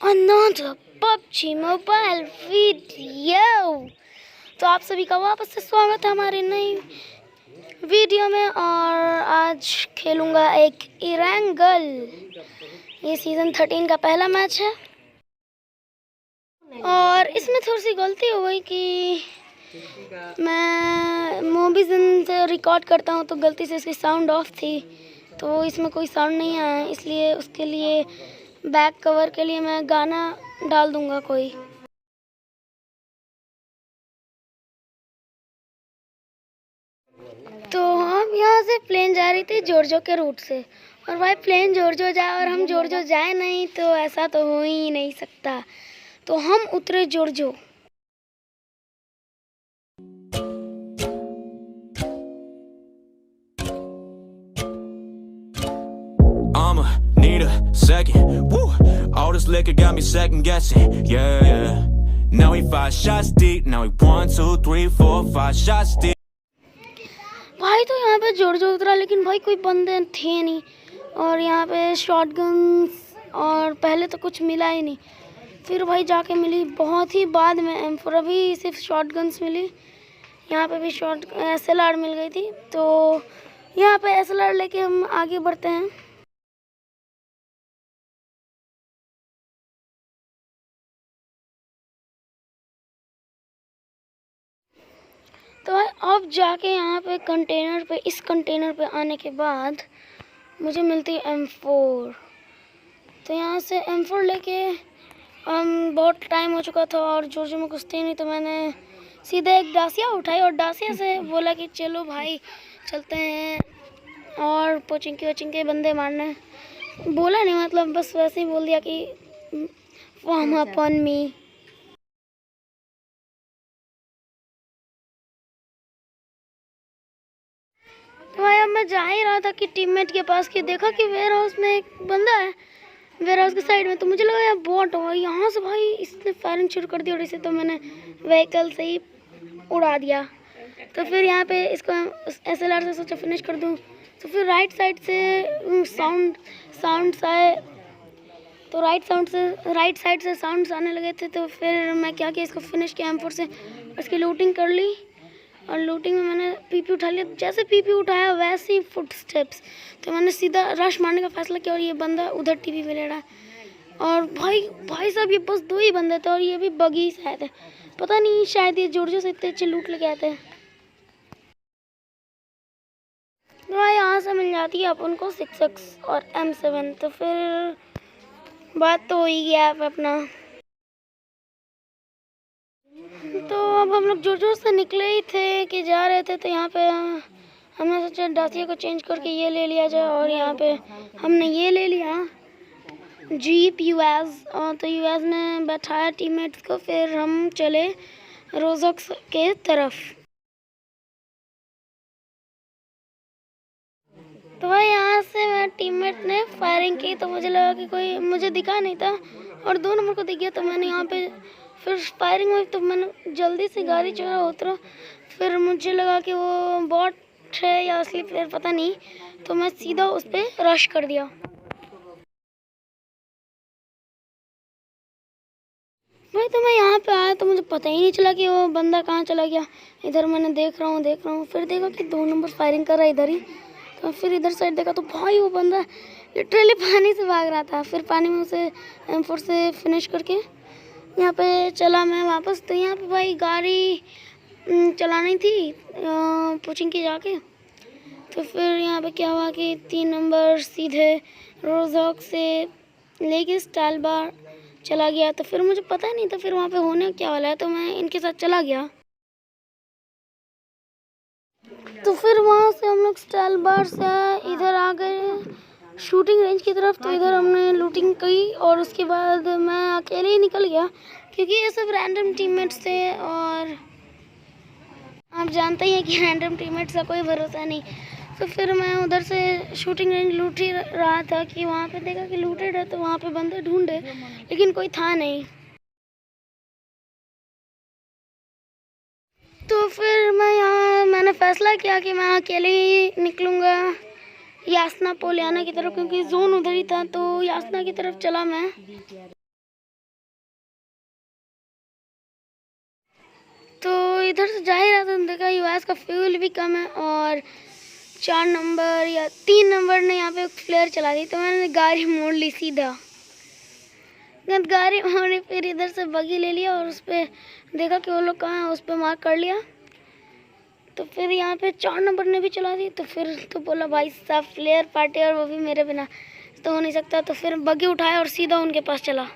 another PUBG mobile video. तो आप सभी का वापस से स्वागत है हमारी नई वीडियो में। और आज खेलूंगा एक इरेंगल। ये सीज़न 13 का पहला मैच है और इसमें थोड़ी सी गलती हो गई कि मैं मूवीज़ से रिकॉर्ड करता हूँ तो गलती से इसकी साउंड ऑफ थी, तो इसमें कोई साउंड नहीं आया, इसलिए उसके लिए बैक कवर के लिए मैं गाना डाल दूंगा कोई। तो हम यहाँ से प्लेन जा रही थी जॉर्जो के रूट से, और भाई प्लेन जॉर्जो जाए और हम जॉर्जो जाए नहीं तो ऐसा तो हो ही नहीं सकता। तो हम उतरे जॉर्जो। I'ma need a second. Woo! All this liquor got me second guessing. Yeah, yeah. Now we 5 shots deep. Now we 1, 2, 3, 4, 5 shots deep. भाई तो यहाँ पे जॉर्जो उतरा, लेकिन भाई कोई बंदे थे नहीं, और यहाँ पे शॉटगन्स और पहले तो कुछ मिला ही नहीं। फिर भाई जाके मिली बहुत ही बाद में M4, अभी सिर्फ शॉटगन्स मिली। यहाँ पे भी SLR मिल गई थी, तो यहाँ पे SLR लेके हम आगे बढ़ते हैं। तो अब जाके यहाँ पे इस कंटेनर पे आने के बाद मुझे मिलती है M4। तो यहाँ से M4 लेके बहुत टाइम हो चुका था और जॉर्जो में कुछ थी नहीं, तो मैंने सीधे एक डासिया उठाई और डासिया से बोला कि चलो भाई चलते हैं और पोचिंग के बंदे मारने। बोला नहीं, मतलब बस वैसे ही बोल दिया कि फॉर्म अपॉन मी। तो भाई अब मैं जा ही रहा था कि टीममेट के पास, कि देखा कि वेयर हाउस में एक बंदा है, वेयर हाउस के साइड में। तो मुझे लगा यार बॉट हो, यहाँ से भाई इसने फायरिंग शुरू कर दी और इसे तो मैंने व्हीकल से ही उड़ा दिया। तो फिर यहाँ पे इसको SLR से सोचा फिनिश कर दूँ। तो फिर राइट साइड से साउंड्स आए, तो राइट साइड से साउंड्स आने लगे थे। तो फिर मैं क्या किया, इसको फिनिश किया M4 से, उसकी लूटिंग कर ली। और लूटिंग में मैंने PP उठा लिया। जैसे PP उठाया वैसे ही फुटस्टेप्स, तो मैंने सीधा रश मारने का फैसला किया और ये बंदा उधर TP पे ले रहा है। और भाई साहब ये बस 2 ही बंदे थे और ये भी बगी शायद है, पता नहीं, शायद ये जॉर्जो से इतने अच्छे लूट लेके आते हैं। तो भाई यहाँ से मिल जाती है अपन को 6x और M7। तो फिर बात तो हो ही गया अपना। तो अब हम लोग जॉर्जो से निकले ही थे कि जा रहे थे, तो यहाँ पे हमने सोचा डासिया को चेंज करके ये ले लिया जाए, और यहाँ पे हमने ये ले लिया जीप US। और तो US ने बैठाया टीममेट्स को, फिर हम चले रोजॉक्स के तरफ। तो भाई यहाँ से मेरा टीममेट ने फायरिंग की, तो मुझे लगा कि कोई, मुझे दिखा नहीं था और 2 नंबर को दिख गया। तो मैंने यहाँ पे फिर फायरिंग हुई, तो मैंने जल्दी से गाड़ी चढ़ा उतरा। फिर मुझे लगा कि वो बॉट है या असली प्लेयर पता नहीं, तो मैं सीधा उस पर रश कर दिया। भाई तो मैं यहाँ पे आया तो मुझे पता ही नहीं चला कि वो बंदा कहाँ चला गया। इधर मैंने देख रहा हूँ, फिर देखा कि 2 नंबर फायरिंग कर रहा है इधर ही। तो फिर इधर साइड देखा तो भाई वो बंदा लिटरली पानी से भाग रहा था। फिर पानी में उसे M4 से फिनिश करके यहाँ पे चला मैं वापस। तो यहाँ पे भाई गाड़ी चलानी थी कोचिंग की जाके। तो फिर यहाँ पे क्या हुआ कि 3 नंबर सीधे रोजॉक से लेके स्टाइल बार चला गया। तो फिर मुझे पता नहीं था फिर वहाँ पे होने क्या वाला है, तो मैं इनके साथ चला गया। तो फिर वहाँ से हम लोग स्टाइल बार से इधर आ गए शूटिंग रेंज की तरफ। तो इधर हमने लूटिंग की और उसके बाद मैं अकेले ही निकल गया, क्योंकि ये सब रैंडम टीममेट्स थे और आप जानते ही हैं कि रैंडम टीममेट्स का कोई भरोसा नहीं। तो फिर मैं उधर से शूटिंग रेंज लूट ही रहा था कि वहाँ पे देखा कि लूटेड है, तो वहाँ पे बंदे ढूंढे लेकिन कोई था नहीं। तो फिर मैंने फैसला किया कि मैं अकेले ही निकलूँगा यासना पोलियाना की तरफ, क्योंकि जोन उधर ही था। तो यासना की तरफ चला मैं। इधर से जा ही रहा था, देखा यूएस का फ्यूल भी कम है और 4 नंबर या 3 नंबर ने यहाँ पे फ्लेयर चला दी, तो मैंने गाड़ी मोड़ ली सीधा। गाड़ी मोड़ी, फिर इधर से बगी ले लिया और उस पर देखा कि वो लोग कहाँ हैं, उस पर मार्क कर लिया। तो फिर यहाँ पे 4 नंबर ने भी चला दी, तो फिर तो बोला भाई साहब फ्लेयर पार्टी और वो भी मेरे बिना तो हो नहीं सकता। तो फिर बगी उठाया और सीधा उनके पास चला।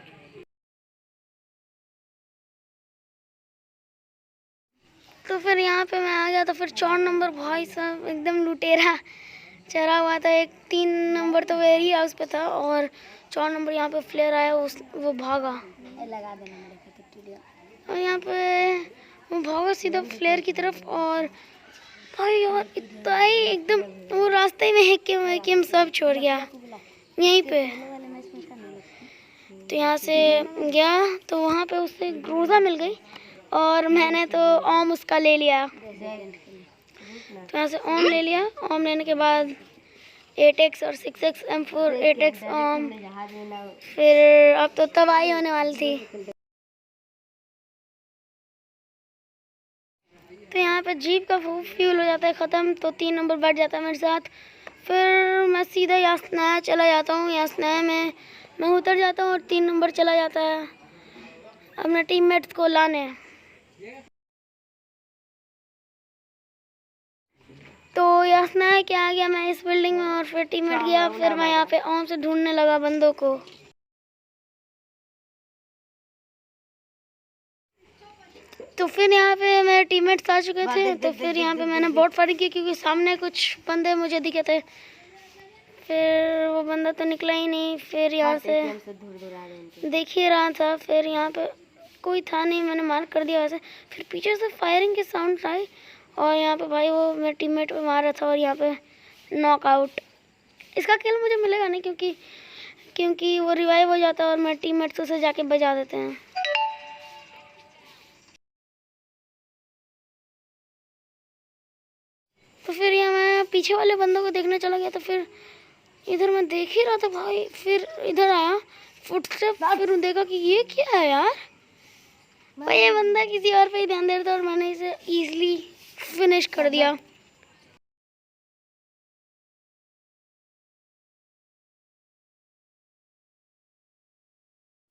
तो फिर यहाँ पे मैं आ गया, तो फिर 4 नंबर भाई साहब एकदम लुटेरा चढ़ा हुआ था। एक 3 नंबर तो वेरी हाउस पे था और 4 नंबर यहाँ पे फ्लेयर आया, वो भागा। लगा देना मेरे को। और यहाँ पे वो भागा सीधा फ्लेयर की तरफ और भाई यार इतना ही एकदम वो रास्ते में हेक्केम सब छोड़ गया यहीं पे। तो यहाँ से गया तो वहाँ पे उससे ग्रोजा मिल गई और मैंने तो ओम उसका ले लिया। तो यहाँ से ओम ले लिया। ओम लेने के बाद 8x और 6x M4 8x ओम, फिर अब तो तबाही होने वाली थी। तो यहाँ पे जीप का फ्यूल हो जाता है ख़त्म, तो 3 नंबर बैठ जाता है मेरे साथ। फिर मैं सीधा यासनाया चला जाता हूँ। यासनाया में मैं उतर जाता हूँ और 3 नंबर चला जाता है अपने टीममेट्स को लाने। तो यासनाया क्या आ गया मैं इस बिल्डिंग में और फिर टीममेट गया। फिर मैं यहाँ पे ओम से ढूंढने लगा बंदों को। तो फिर यहाँ पे मेरे टीममेट्स आ चुके थे, तो फिर यहाँ पे मैंने बॉट फायरिंग की क्योंकि सामने कुछ बंदे मुझे दिखे थे। फिर वो बंदा तो निकला ही नहीं। फिर यहाँ से देख ही रहा था, फिर यहाँ पे कोई था नहीं, मैंने मार कर दिया वैसे। फिर पीछे से फायरिंग की साउंड आई और यहाँ पे भाई वो मेरे टीममेट पे मार रहा था और यहाँ पे नॉकआउट। इसका किल मुझे मिलेगा नहीं क्योंकि वो रिवाइव हो जाता है और मेरे टीममेट्स उसे जाके बजा देते हैं। तो फिर यहाँ मैं पीछे वाले बंदों को देखने चला गया। तो फिर इधर मैं देख ही रहा था भाई, फिर इधर आया फुटस्टेप, फिर देखा कि ये क्या है यार। भाई ये बंदा किसी और पे ही ध्यान दे रहा था और मैंने इसे इजीली फिनिश कर दिया।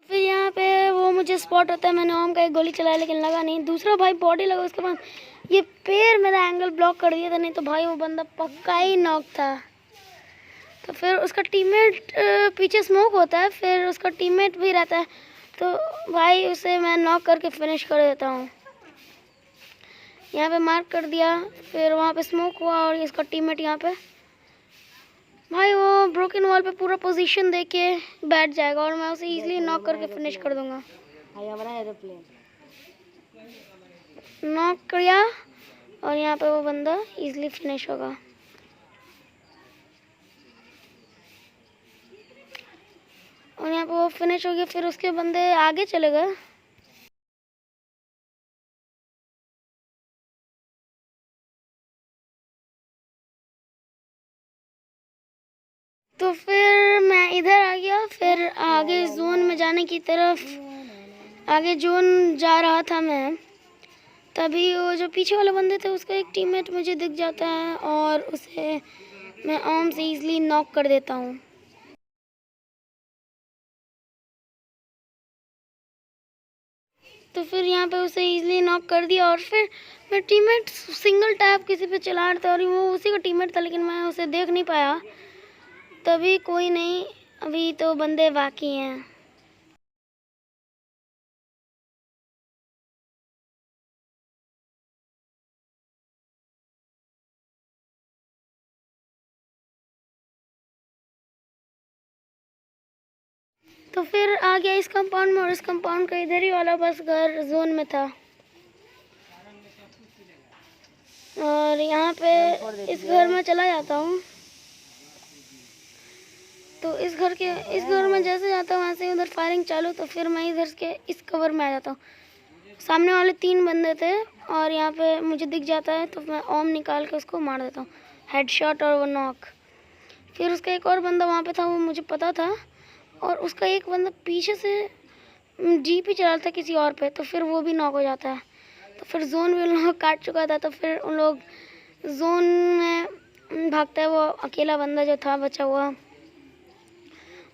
फिर यहाँ पे वो मुझे स्पॉट होता है, मैंने ओम का एक गोली चलाया लेकिन लगा नहीं। दूसरा भाई बॉडी लगा, उसके बाद ये पैर मेरा एंगल ब्लॉक कर दिया था, नहीं तो भाई वो बंदा पक्का ही नॉक था। तो फिर उसका टीममेट पीछे स्मोक होता है, फिर उसका टीममेट भी रहता है, तो भाई उसे मैं नॉक करके फिनिश कर देता हूँ। यहाँ पे मार्क कर दिया, फिर वहाँ पे स्मोक हुआ और इसका टीममेट यहाँ पे भाई वो ब्रोकन वॉल पे पूरा पोजीशन दे के बैठ जाएगा और मैं उसे इजीली नॉक करके फिनिश कर दूंगा। नॉक किया और यहाँ पे वो बंदा इजीली फिनिश होगा। और यहाँ पे वो फिनिश हो गया। फिर उसके बंदे आगे चले गए। तो फिर मैं इधर आ गया। फिर आगे जोन में जाने की तरफ आगे जोन जा रहा था मैं, तभी वो जो पीछे वाले बंदे थे उसका एक टीममेट मुझे दिख जाता है और उसे मैं ओम से इजीली नॉक कर देता हूँ। तो फिर यहाँ पे उसे इजीली नॉक कर दिया और फिर मेरा टीममेट सिंगल टैप किसी पे चला रहा था और वो उसी का टीममेट था, लेकिन मैं उसे देख नहीं पाया। तभी कोई नहीं, अभी तो बंदे बाकी हैं। तो फिर आ गया इस कंपाउंड में और इस कंपाउंड का इधर ही वाला बस घर जोन में था। और यहाँ पे इस घर में चला जाता हूँ। तो इस घर में जैसे जाता हूँ वैसे उधर फायरिंग चालू। तो फिर मैं इधर के इस कवर में आ जाता हूँ। सामने वाले 3 बंदे थे और यहाँ पे मुझे दिख जाता है, तो मैं ओम निकाल के उसको मार देता हूँ, हेडशॉट और वो नॉक। फिर उसका एक और बंदा वहाँ पे था, वो मुझे पता था, और उसका एक बंदा पीछे से जीप ही चला था किसी और पे, तो फिर वो भी नॉक हो जाता है। तो फिर जोन भी उन लोगों को काट चुका था, तो फिर उन लोग जोन में भागता है। वो अकेला बंदा जो था बचा हुआ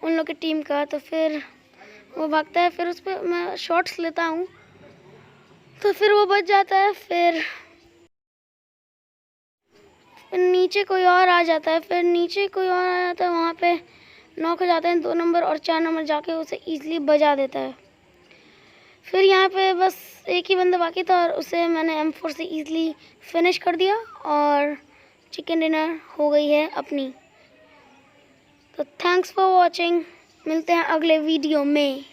उन लोग की टीम का, तो फिर वो भागता है, फिर उस पर मैं शॉट्स लेता हूँ, तो फिर वो बच जाता है। फिर नीचे कोई और आ जाता है, वहाँ पे नॉक हो जाते हैं 2 नंबर और 4 नंबर जाके उसे ईजिली बजा देता है। फिर यहाँ पे बस एक ही बंदा बाकी था और उसे मैंने M4 से ईजिली फिनिश कर दिया और चिकन डिनर हो गई है अपनी। तो थैंक्स फॉर वॉचिंग, मिलते हैं अगले वीडियो में।